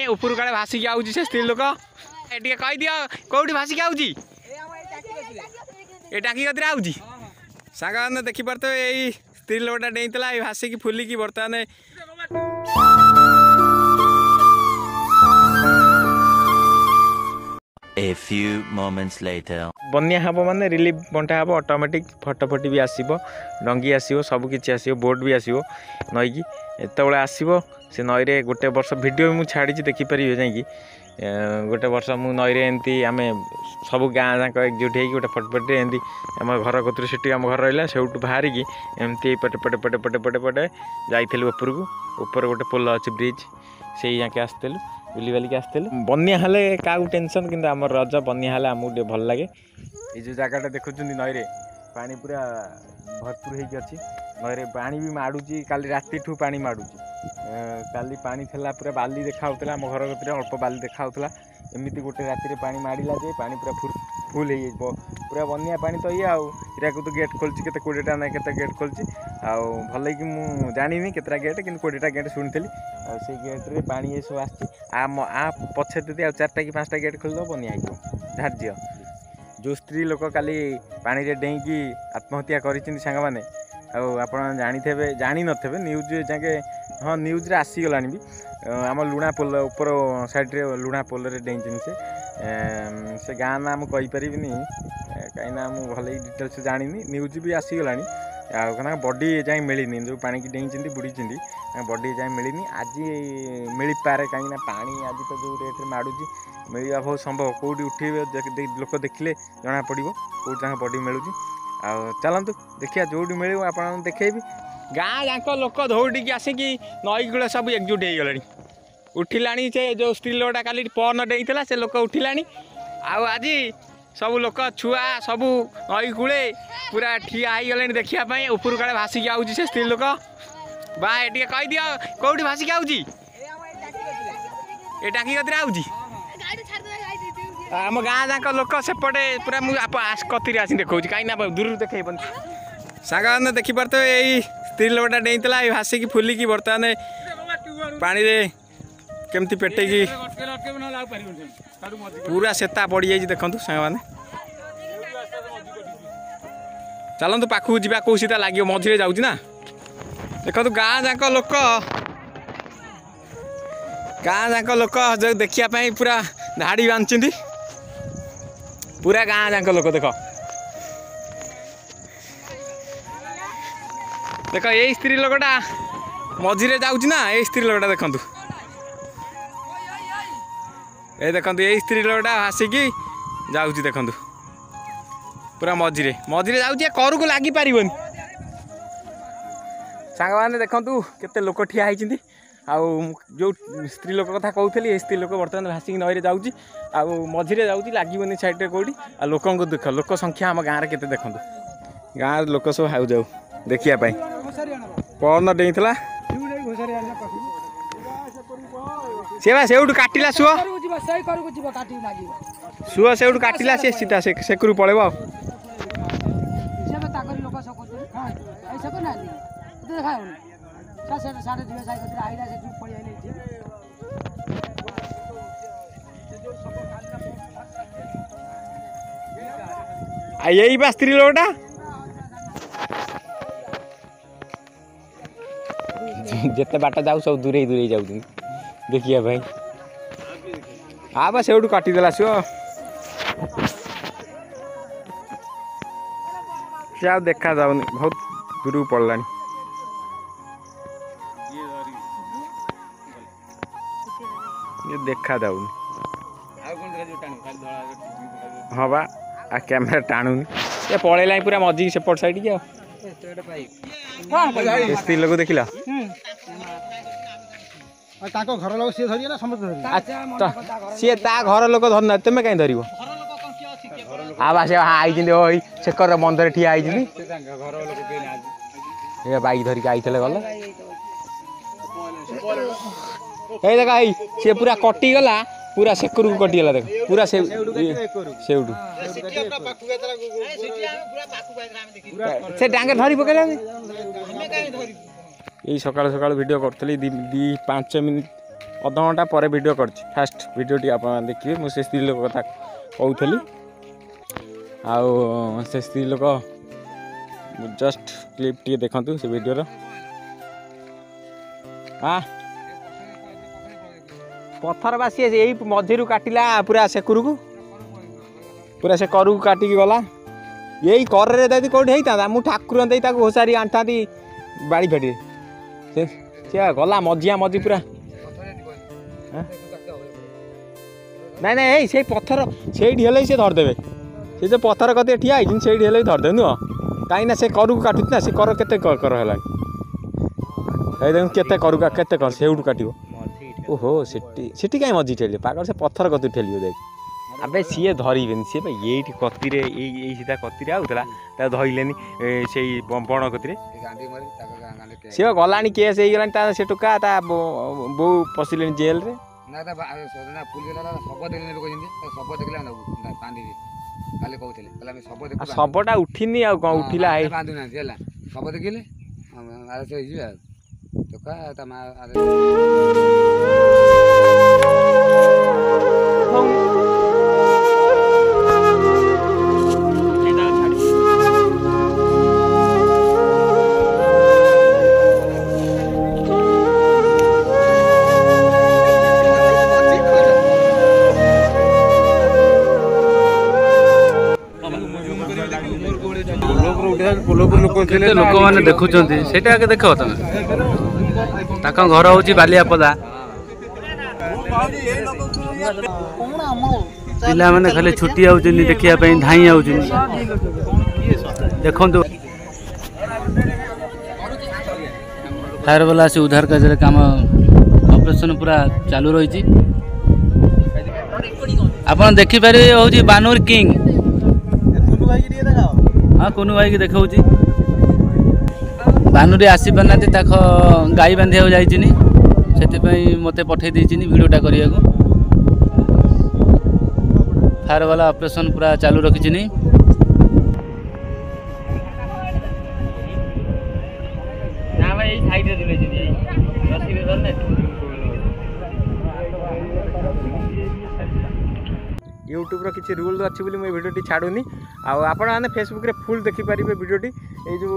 ऊपर काले भासिक आउची से स्त्री लोक ए कही दियो कौटी भासिक आउची ए टाकी कतरे आउची सांग मैंने देखी पार्थ यही स्त्री लोकटा डेला भासिक फुलिकी बर्तमान A few moments later. बनिया हम माने रिलीफ बंटा हम ऑटोमेटिक फटोफटी भी आसो डंगी आसो सबकि आसो बोट भी आसो नई की एतबे आसो से नई रे गोटे वर्ष वीडियो भी मुझे छाड़ी देखिपारे जाकि गोटे वर्ष मु नई रे एमती आम सब गाँ जाक एकजुट हो गोटे फटफटे एमती आम घर कतु से आम घर रहा से बाहरिकी एमती पटे पटे पटे पटे पटे पटे जाइलु ऊपर गोटे पोल अच्छे ब्रिज से जाके आसलु बुली बालिकी आसलु बनिया हेले क्या टेंशन कि आम रज बनिया हेले आमको भल लगे ये जो जगटा देखुं नई रे पानी पूरा भरपूर होगी अच्छी नई रे पानी भी माड़ुची काली राति ठू पानी माड़ुची काली पानी थला पूरा बाली देखा आम घर कतरे अल्प बाली देखा एमती गोटे राति पानी माड़ा जे पानी पूरा फुल हो पूरा बनिया पानी तो ये आरा तो गेट खोलची के 20टा ना के गेट खोलची भल कि मुझे जानी केतटा गेट कि 20टा गेट शुणी से गेट्रे पानी ये सब आ पछे दे 4टा कि 5टा गेट खोल बनिया हो धार्य जो स्त्री लोक काली पानी रे डेईकी आत्महत्या करिसेंती सांग माने आपण जानी नथेबे न्यूज जाके हाँ न्यूज रे आसीगलानी भी आम लुणा पोल ऊपर साइड रे लुणा पोल रे डेईचन से गाँ ना मुझे कहीपरिनी कहीं मुझे भल डिटेल्स जानी न्यूज भी आसीगलानी आ बॉडी जाए मिलनी जो पानी की डेईचंती बुड़ीचंती बॉडी जाए मिलनी आज मिल पारे कहीं पानी आज तो जो रेट माड़ुची मिलवा बहुत संभव कौटी उठे लोक देखिले जना पड़ो कौटी बॉडी मिलूँ चलतु देखिए जो मिले आप देखेबी गाँ जाक लोक दौड़ी आसिकी नई कूल सब एकजुट हो गला उठिलानी से जो स्त्री लोकटा काली पन डेला से लोक उठिलानी आज सब लोक छुआ सब नई कूले पूरा ठिया हो गले देखापी ऊपर काले भासिक आउची से स्त्री लोक बा ये कही दियो कौटी भासिक आउची ए टाकी कतरे आउची आम गाँ जाक लोक सेपटे पूरा मुझे कति आसी देखा कहीं दूर देखे सांग मैंने देखी पार्थ यही स्त्री लोकटा डेला भासिक फुलिकी बर्तमान पानी रे केमती पेटेकी पूरा सेता पड़ जाइए देखु सांग मैंने चलतु पाखक जा कौ सीधा लगे मझे जाऊँ ना देखो गाँ जाक लोक जो देखापी पूरा धाड़ी बांधि पूरा गाँ जाक लोक देख देख यही स्त्री लोकटा मझे जाऊँ ना ये स्त्री लोकटा देखु ये देखो यही स्त्री लोकटा भासिकी जाऊँ देखु पूरा मझे जाऊँ कर को लगी पार सांग मैंने देखु केते लोक ठिया होती जो स्त्री लोक कथा कहूली स्त्री लोक बर्तमान भासिक नई जाऊँगी मझे जाऊँगी लगे साइड कौटी आ लोक देख लोक संख्या आम गाँव में देखु गाँव लोक सब हाउ जाऊ देखापी पन डेला से काटिला सुह से काटिला सी सीधा सेकरू पड़े यही बा स्त्री लोकटा जिते बाट जाऊ सब दूरे दूरे जाऊ देखिए भाई आ बा से काटिदेला सी क्या देखा जाऊनी बहुत दूर पड़ला ये देखा जाऊनी हाँ बा आ कैमेरा टाणुनी ये पलैला पूरा मझी सेपट साइड की स्त्री लोक देखिला घर लोग सी धरिए ना समस्त सी ता घर लोक धरना तुम कहीं धर आवा से आई शेखर मंदिर ठिया आई बाइक धरिक आई गल देख आई सी पूरा कटिगला पूरा सेकुर को कटिगला देख पूरा से डांगे धरी पकड़ यही सकाल सकाल वीडियो करी 5 मिनिट अधघंटा पर वीडियो कर फास्ट वीडियोटी आप देखिए मुझे स्त्री लोक कथा कहूली आउ से स्त्री लोक जस्ट क्लिप टी देखु से वीडियो हाँ पत्थर बा सी यही मझी काटिला पूरा सेकुर को पूरा से करू काटिकी गला यही करे दादी कौटी होता मुझे ठाकुर दे घोषारी आंटा बाड़ी फेटी से गला मझिया मझी पूरा नाई नाई से पत्थर से सी धरदे से जो पत्थर कते ठिया से धरदे नुह कहीं से करू काटुच ना से कर के कर है केते करू केते कर से काटो ओहो सेठी कहीं मझी ठेली पागल से पत्थर कतु ठेलियो देख अबे सी धरबे सी ये कति सीधा कति आउला धरले से बण कति सी गला केस हो गला से टोका बो पशिले जेल रे सबटा उठिनी आ उठिला सब देखिले लोक मैंने देखुं से देख तुम घर हूँ बालियापदा पिला मैंने खाली छुट्टी आउट देखापी धाई आउट देखु फायर वाला आसी उद्धार कार्य काम ऑपरेशन पूरा चालू रही आप देखिपारे हूँ बानूर किंग हाँ कुनु भाई की देखा बानुरी आसी पारना गाई बांधा से मत पठे भिडियोटा करने को फायर वाला ऑपरेशन पूरा चालू रखी यूट्यूब रो किसी रूल अच्छी बोली मुझे भिडियोटी छाड़ूनी आपण मैंने फेसबुक रे फुल देखिपारे भिडियोटी ये जो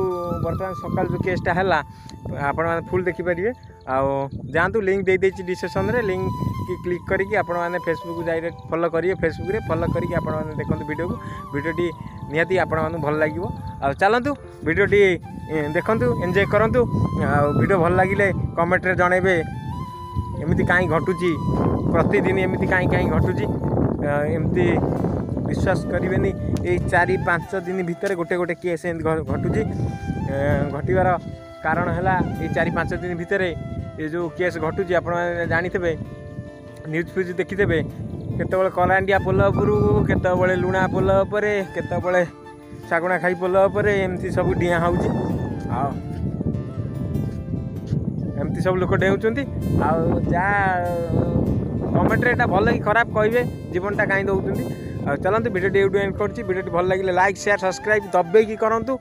बर्तमान सकाल जो केसटा है आपण मैंने फुल देखिपारे जातु लिंक दे देछि डिस्क्रिप्शन रे लिंक की क्लिक करके आपण मैंने फेसबुक डायरेक्ट फॉलो करिए फेसबुक रे फॉलो करके आपण मैंने देखंतु वीडियो को भिडियोटी निहाती आपण मैंने भल लागिवो आ चलंतु भिडियोटी देखंतु एंजॉय करंतु आ वीडियो भल लागिले कमेंट रे जणेबे एमिति काई घटुची प्रतिदिन एमिति काई घटुची एमती विश्वास करेंगे ये 4-5 दिन भितर गोटे गोटे केस घटुची घटवार कारण है ये 4-5 दिन भितर ये जो केस घटुची आप जाथे न्यूज फ्यूज देखिथे केतबले कलांडिया पोल उपरू केतबले लुणा पोल उपर केतबले सागुणा खाई पोल उपर एमती सब डिया होउची एमती सब लोक डेउचंती आ जा कमेंट रे भल कि खराब कहे जीवनटा कहीं दौरान चलते भिडियो एंड कर भिडियो भल लगे लाइक शेयर सब्सक्राइब दबे कि करूँ।